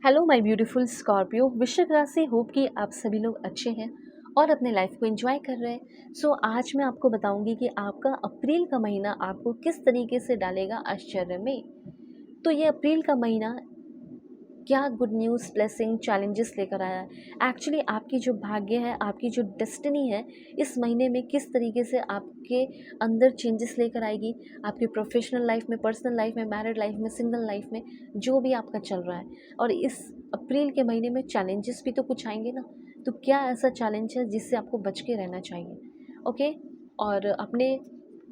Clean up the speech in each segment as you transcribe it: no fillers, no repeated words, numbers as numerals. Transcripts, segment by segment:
Hello my beautiful Scorpio. वृश्चिक राशि, hope कि आप सभी लोग अच्छे हैं और अपने लाइफ को एंजॉय कर रहे हैं। आज मैं आपको बताऊंगी कि आपका अप्रैल का महीना आपको किस तरीके से डालेगा आश्चर्य में। तो ये अप्रैल का महीना क्या गुड न्यूज़, ब्लेसिंग, चैलेंजेस लेकर आया है। एक्चुअली आपकी जो भाग्य है, आपकी जो डेस्टिनी है, इस महीने में किस तरीके से आपके अंदर चेंजेस लेकर आएगी, आपकी प्रोफेशनल लाइफ में, पर्सनल लाइफ में, मैरिड लाइफ में, सिंगल लाइफ में, जो भी आपका चल रहा है। और इस अप्रैल के महीने में चैलेंजेस भी तो कुछ आएंगे ना। तो क्या ऐसा चैलेंज है जिससे आपको बच के रहना चाहिए, ओके। और अपने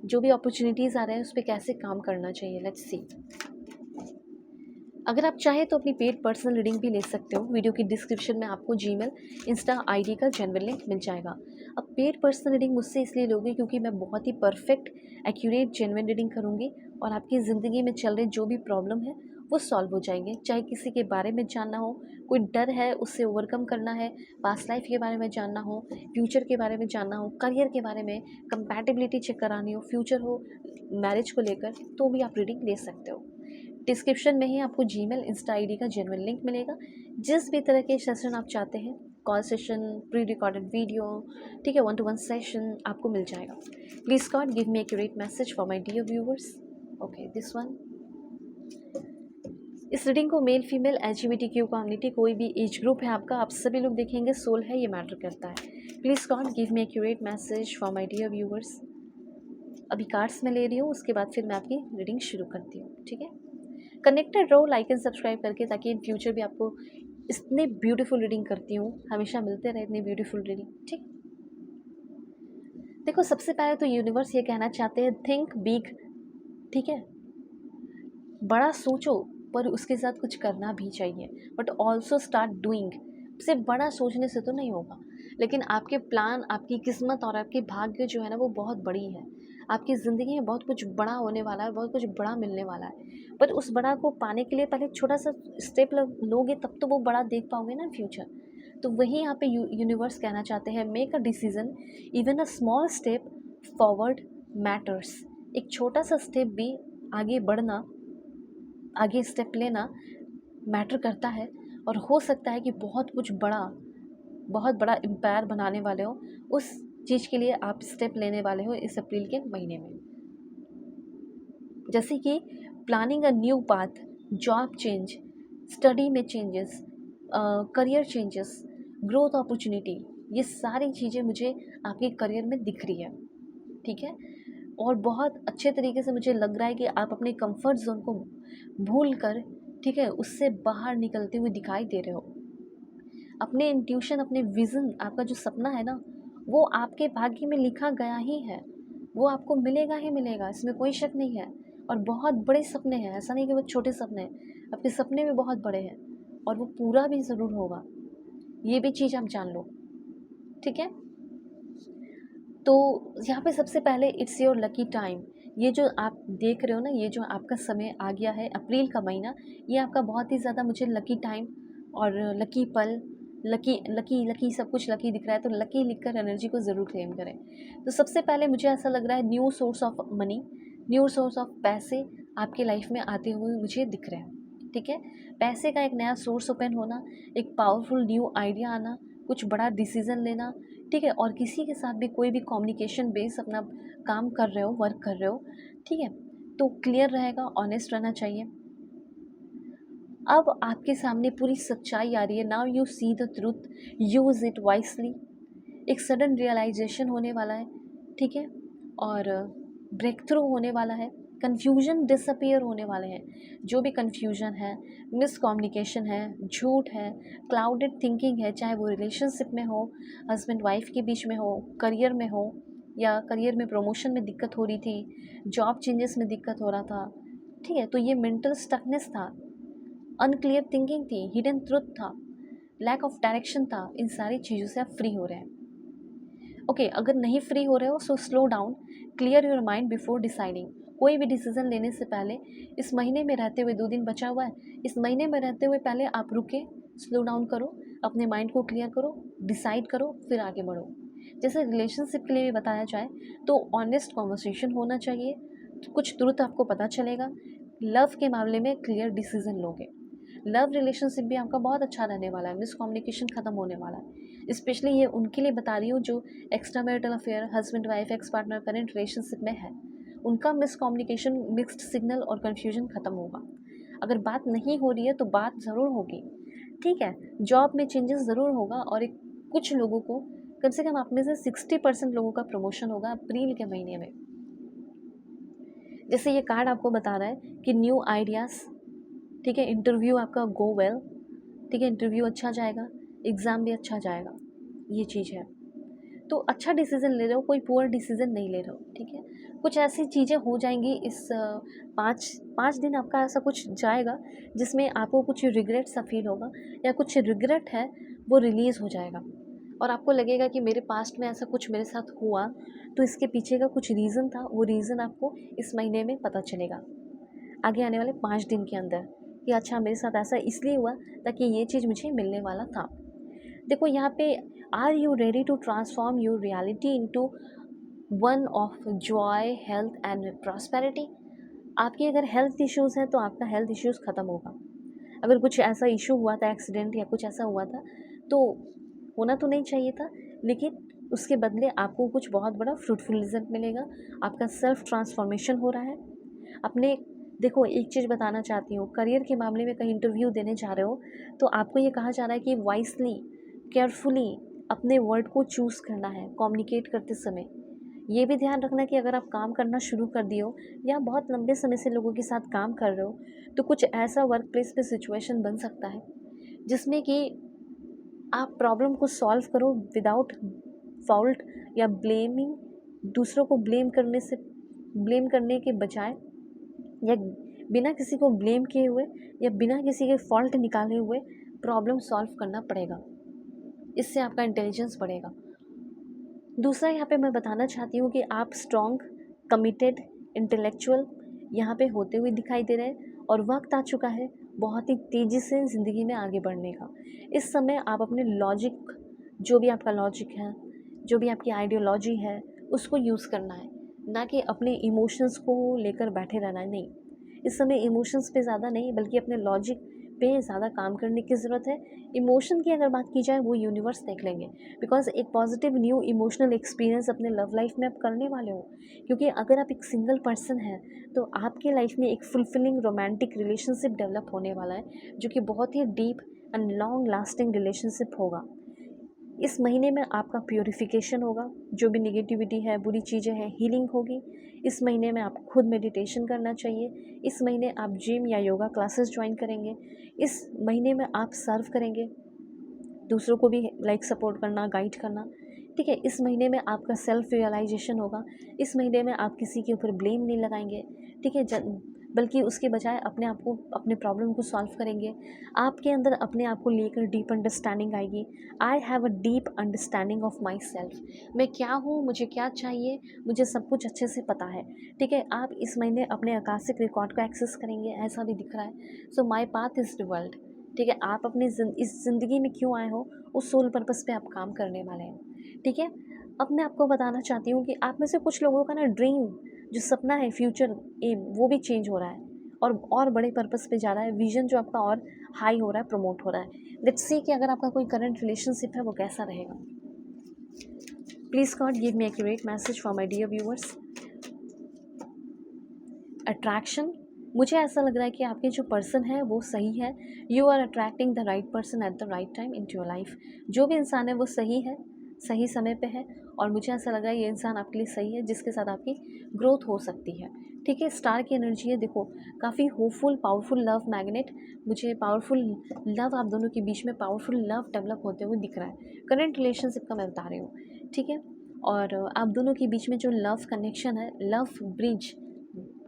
जो भी अपॉर्चुनिटीज़ आ रहे हैं उस पर कैसे काम करना चाहिए, लेट्स सी। अगर आप चाहें तो अपनी पेड पर्सनल रीडिंग भी ले सकते हो। वीडियो की डिस्क्रिप्शन में आपको जीमेल, इंस्टा आईडी का जेन्युइन लिंक मिल जाएगा। अब पेड पर्सनल रीडिंग मुझसे इसलिए लोगे क्योंकि मैं बहुत ही परफेक्ट, एक्यूरेट, जेन्युइन रीडिंग करूँगी और आपकी ज़िंदगी में चल रहे जो भी प्रॉब्लम है वो सॉल्व हो जाएंगे। चाहे किसी के बारे में जानना हो, कोई डर है उससे ओवरकम करना है, पास्ट लाइफ के बारे में जानना हो, फ्यूचर के बारे में जानना हो, करियर के बारे में, कंपैटिबिलिटी चेक करानी हो, फ्यूचर हो, मैरिज को लेकर, तो भी आप रीडिंग ले सकते हो। डिस्क्रिप्शन में ही आपको जीमेल, इंस्टा आईडी का जेन्युइन लिंक मिलेगा। जिस भी तरह के सेशन आप चाहते हैं, call session, pre recorded video, ठीक है, 1-to-1 सेशन आपको मिल जाएगा। Please God give me accurate message for my dear viewers. Okay, this one. इस रीडिंग को मेल, फीमेल, LGBTQ कम्युनिटी, कोई भी एज ग्रुप है आपका, आप सभी लोग देखेंगे, सोल है, ये मैटर करता है। Please God give me accurate message for my dear viewers. अभी कार्ड्स में ले रही हूँ, उसके बाद फिर मैं आपकी रीडिंग शुरू करती हूँ, ठीक है। कनेक्टेड रहो लाइक एंड सब्सक्राइब करके, ताकि इन फ्यूचर भी आपको इतने ब्यूटीफुल रीडिंग करती हूँ, हमेशा मिलते रहे इतनी ब्यूटीफुल रीडिंग, ठीक। देखो, सबसे पहले तो यूनिवर्स ये कहना चाहते हैं, थिंक बिग, ठीक है। बड़ा सोचो, पर उसके साथ कुछ करना भी चाहिए, बट ऑल्सो स्टार्ट डूइंग। सिर्फ बड़ा सोचने से तो नहीं होगा, लेकिन आपके प्लान, आपकी किस्मत और आपके भाग्य जो है ना, वो बहुत बड़ी है। आपकी ज़िंदगी में बहुत कुछ बड़ा होने वाला है, बहुत कुछ बड़ा मिलने वाला है। पर उस बड़ा को पाने के लिए पहले छोटा सा स्टेप लोगे, तब तो वो बड़ा देख पाओगे ना फ्यूचर। तो वही यहाँ पे यूनिवर्स कहना चाहते हैं, make a decision, even a small step forward matters. एक छोटा सा स्टेप भी आगे बढ़ना, आगे स्टेप लेना मैटर करता है। और हो सकता है कि बहुत कुछ बड़ा, बहुत बड़ा एम्पायर बनाने वाले हो, उस चीज़ के लिए आप स्टेप लेने वाले हो इस अप्रैल के महीने में। जैसे कि planning a new path, job change, study में changes, career changes, growth opportunity, ये सारी चीज़ें मुझे आपके करियर में दिख रही है, ठीक है। और बहुत अच्छे तरीके से मुझे लग रहा है कि आप अपने कंफर्ट जोन को भूल कर, ठीक है, उससे बाहर निकलते हुए दिखाई दे रहे हो। अपने इंट्यूशन, अपने विज़न, आपका जो सपना है ना, वो आपके भाग्य में लिखा गया ही है, वो आपको मिलेगा ही मिलेगा, इसमें कोई शक नहीं है। और बहुत बड़े सपने हैं, ऐसा नहीं कि वो छोटे सपने हैं, आपके सपने भी बहुत बड़े हैं और वो पूरा भी ज़रूर होगा, ये भी चीज़ आप जान लो, ठीक है। तो यहाँ पे सबसे पहले इट्स योर लकी टाइम। ये जो आप देख रहे हो ना, ये जो आपका समय आ गया है, अप्रैल का महीना, ये आपका बहुत ही ज़्यादा मुझे लकी टाइम और लकी पल, लकी लकी लकी सब कुछ लकी दिख रहा है। तो लकी लिखकर एनर्जी को ज़रूर क्लेम करें। तो सबसे पहले मुझे ऐसा लग रहा है, new source of money, new source of पैसे आपके लाइफ में आते हुए मुझे दिख रहे हैं, ठीक है। पैसे का एक नया सोर्स ओपन होना, एक पावरफुल न्यू आइडिया आना, कुछ बड़ा डिसीज़न लेना, ठीक है। और किसी के साथ भी कोई भी कम्युनिकेशन बेस अपना काम कर रहे हो, वर्क कर रहे हो, ठीक है, तो क्लियर रहेगा, ऑनेस्ट रहना चाहिए। अब आपके सामने पूरी सच्चाई आ रही है। Now you see the truth, use it wisely. एक सडन रियलाइजेशन होने वाला है, ठीक है। और ब्रेक थ्रू होने वाला है, कन्फ्यूजन डिसअपियर होने वाले हैं। जो भी कन्फ्यूजन है, मिसकम्युनिकेशन है, झूठ है, क्लाउडेड थिंकिंग है, चाहे वो रिलेशनशिप में हो, हस्बैंड वाइफ के बीच में हो, करियर में हो, या करियर में प्रमोशन में दिक्कत हो रही थी, जॉब चेंजेस में दिक्कत हो रहा था, ठीक है। तो ये मेंटल स्टकनेस था, अनक्लियर थिंकिंग थी, हिडन ट्रुथ था, लैक ऑफ डायरेक्शन था। इन सारी चीज़ों से आप फ्री हो रहे हैं, ओके। अगर नहीं फ्री हो रहे हो, so slow down, clear your mind before deciding. कोई भी डिसीजन लेने से पहले, इस महीने में रहते हुए, 2 दिन बचा हुआ है, इस महीने में रहते हुए पहले आप रुके, स्लो डाउन करो, अपने माइंड को क्लियर करो, डिसाइड करो, फिर आगे बढ़ो। जैसे रिलेशनशिप के लिए भी बताया जाए, तो ऑनेस्ट कॉन्वर्सेशन होना चाहिए, तो कुछ ट्रुथ आपको पता चलेगा। लव के मामले में क्लियर डिसीजन लोगे, लव रिलेशनशिप भी आपका बहुत अच्छा रहने वाला है, मिसकम्युनिकेशन ख़त्म होने वाला है। स्पेशली ये उनके लिए बता रही हूँ जो extra marital affair, husband wife, ex partner, current relationship में है, उनका मिसकम्युनिकेशन, मिक्स्ड सिग्नल और कन्फ्यूजन ख़त्म होगा। अगर बात नहीं हो रही है तो बात ज़रूर होगी, ठीक है। जॉब में चेंजेस ज़रूर होगा और एक कुछ लोगों को, कम से कम आप में से 60% लोगों का प्रमोशन होगा अप्रैल के महीने में। जैसे ये कार्ड आपको बता रहा है कि न्यू आइडियाज़, ठीक है, इंटरव्यू आपका गो वेल, ठीक है, इंटरव्यू अच्छा जाएगा, एग्ज़ाम भी अच्छा जाएगा, ये चीज़ है। तो अच्छा डिसीज़न ले रहे हो, कोई पुअर डिसीज़न नहीं ले रहे हो, ठीक है। कुछ ऐसी चीज़ें हो जाएंगी इस 5 दिन आपका ऐसा कुछ जाएगा जिसमें आपको कुछ रिग्रेट सा फील होगा, या कुछ रिग्रेट है वो रिलीज़ हो जाएगा और आपको लगेगा कि मेरे पास्ट में ऐसा कुछ मेरे साथ हुआ, तो इसके पीछे का कुछ रीज़न था, वो रीज़न आपको इस महीने में पता चलेगा, आगे आने वाले 5 दिन के अंदर, कि अच्छा मेरे साथ ऐसा इसलिए हुआ ताकि ये चीज़ मुझे मिलने वाला था। देखो यहाँ पे, are you ready to transform your reality into one of joy, health and prosperity. आपकी अगर हेल्थ इश्यूज़ हैं तो आपका हेल्थ इश्यूज़ ख़त्म होगा। अगर कुछ ऐसा इशू हुआ था, एक्सीडेंट या कुछ ऐसा हुआ था, तो होना तो नहीं चाहिए था, लेकिन उसके बदले आपको कुछ बहुत बड़ा फ्रूटफुल रिजल्ट मिलेगा। आपका सेल्फ ट्रांसफॉर्मेशन हो रहा है अपने। देखो एक चीज़ बताना चाहती हूँ, करियर के मामले में कहीं इंटरव्यू देने जा रहे हो तो आपको ये कहा जा रहा है कि वाइसली, केयरफुली अपने वर्ड को चूज़ करना है कम्युनिकेट करते समय। ये भी ध्यान रखना कि अगर आप काम करना शुरू कर दिए हो या बहुत लंबे समय से लोगों के साथ काम कर रहे हो, तो कुछ ऐसा वर्क प्लेस पे सिचुएशन बन सकता है जिसमें कि आप प्रॉब्लम को सॉल्व करो विदाउट फॉल्ट या ब्लेमिंग, दूसरों को ब्लेम करने के बजाय, या बिना किसी को ब्लेम किए हुए या बिना किसी के फॉल्ट निकाले हुए प्रॉब्लम सॉल्व करना पड़ेगा। इससे आपका इंटेलिजेंस बढ़ेगा। दूसरा यहाँ पे मैं बताना चाहती हूँ कि आप स्ट्रॉन्ग, कमिटेड, इंटेलेक्चुअल यहाँ पे होते हुए दिखाई दे रहे हैं और वक्त आ चुका है बहुत ही तेज़ी से ज़िंदगी में आगे बढ़ने का। इस समय आप अपने लॉजिक, जो भी आपका लॉजिक है, जो भी आपकी आइडियोलॉजी है, उसको यूज़ करना है, ना कि अपने इमोशंस को लेकर बैठे रहना है। नहीं, इस समय इमोशंस पे ज़्यादा नहीं बल्कि अपने लॉजिक पे ज़्यादा काम करने की ज़रूरत है। इमोशन की अगर बात की जाए वो यूनिवर्स देख लेंगे, बिकॉज एक पॉजिटिव न्यू इमोशनल एक्सपीरियंस अपने लव लाइफ में आप करने वाले हो। क्योंकि अगर आप एक सिंगल पर्सन हैं तो आपके लाइफ में एक फुलफिलिंग रोमांटिक रिलेशनशिप डेवलप होने वाला है, जो कि बहुत ही deep and long lasting relationship होगा। इस महीने में आपका प्योरीफिकेशन होगा, जो भी निगेटिविटी है, बुरी चीज़ें हैं, हीलिंग होगी। इस महीने में आपको खुद मेडिटेशन करना चाहिए। इस महीने आप जिम या योगा क्लासेस ज्वाइन करेंगे। इस महीने में आप सर्व करेंगे, दूसरों को भी लाइक सपोर्ट करना, गाइड करना, ठीक है। इस महीने में आपका सेल्फ रियलाइजेशन होगा। इस महीने में आप किसी के ऊपर ब्लेम नहीं लगाएंगे, ठीक है, बल्कि उसके बजाय अपने आप को, अपने प्रॉब्लम को सॉल्व करेंगे। आपके अंदर अपने आप को लेकर डीप अंडरस्टैंडिंग आएगी। I have a deep understanding of my self. मैं क्या हूँ, मुझे क्या चाहिए, मुझे सब कुछ अच्छे से पता है, ठीक है। आप इस महीने अपने आकाशिक रिकॉर्ड को एक्सेस करेंगे, ऐसा भी दिख रहा है। So my path is the world, ठीक है। आप अपनी इस ज़िंदगी में क्यों आए हो, उस सोल पर्पस पे आप काम करने वाले हैं, ठीक है। अब मैं आपको बताना चाहती हूँ कि आप में से कुछ लोगों का ना ड्रीम, जो सपना है, फ्यूचर एम, वो भी चेंज हो रहा है और बड़े पर्पस पे जा रहा है। विजन जो आपका और हाई हो रहा है, प्रमोट हो रहा है। लेट्स सी कि अगर आपका कोई करंट रिलेशनशिप है वो कैसा रहेगा। Please God give me accurate message for my dear viewers. Attraction, मुझे ऐसा लग रहा है कि आपके जो पर्सन है वो सही है। You are attracting the right person at the right time in to your life. जो भी इंसान है वो सही है, सही समय पे है, और मुझे ऐसा लग रहा है ये इंसान आपके लिए सही है, जिसके साथ आपकी ग्रोथ हो सकती है, ठीक है। स्टार की एनर्जी है, देखो काफ़ी होपफुल, पावरफुल लव मैग्नेट। मुझे पावरफुल लव, आप दोनों के बीच में पावरफुल लव डेवलप होते हुए दिख रहा है। करंट रिलेशनशिप का मैं बता रही हूँ, ठीक है। और आप दोनों के बीच में जो लव कनेक्शन है, लव ब्रिज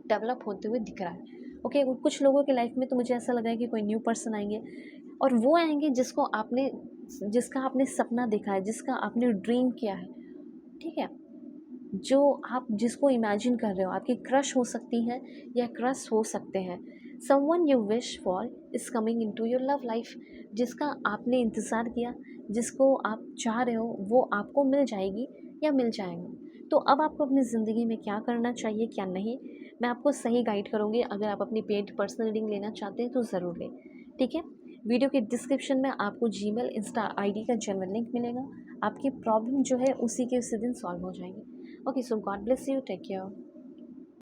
डेवलप होते हुए दिख रहा है, ओके। कुछ लोगों के लाइफ में तो मुझे ऐसा लगा है कि कोई न्यू पर्सन आएंगे, और वो आएंगे जिसका आपने सपना देखा है, जिसका आपने ड्रीम किया है, ठीक है। जो आप जिसको इमेजिन कर रहे हो, आपकी क्रश हो सकती है या क्रश हो सकते हैं। Someone you wish for is coming into your love life. जिसका आपने इंतज़ार किया, जिसको आप चाह रहे हो, वो आपको मिल जाएगी या मिल जाएगा। तो अब आपको अपनी ज़िंदगी में क्या करना चाहिए, क्या नहीं, मैं आपको सही गाइड करूँगी। अगर आप अपनी पेड पर्सनल रीडिंग लेना चाहते हैं तो ज़रूर लें, ठीक है। वीडियो के डिस्क्रिप्शन में आपको जीमेल, इंस्टा आईडी का जेन्युइन लिंक मिलेगा। आपकी प्रॉब्लम जो है उसी के उसी दिन सॉल्व हो जाएगी। Okay, so God bless you, take care.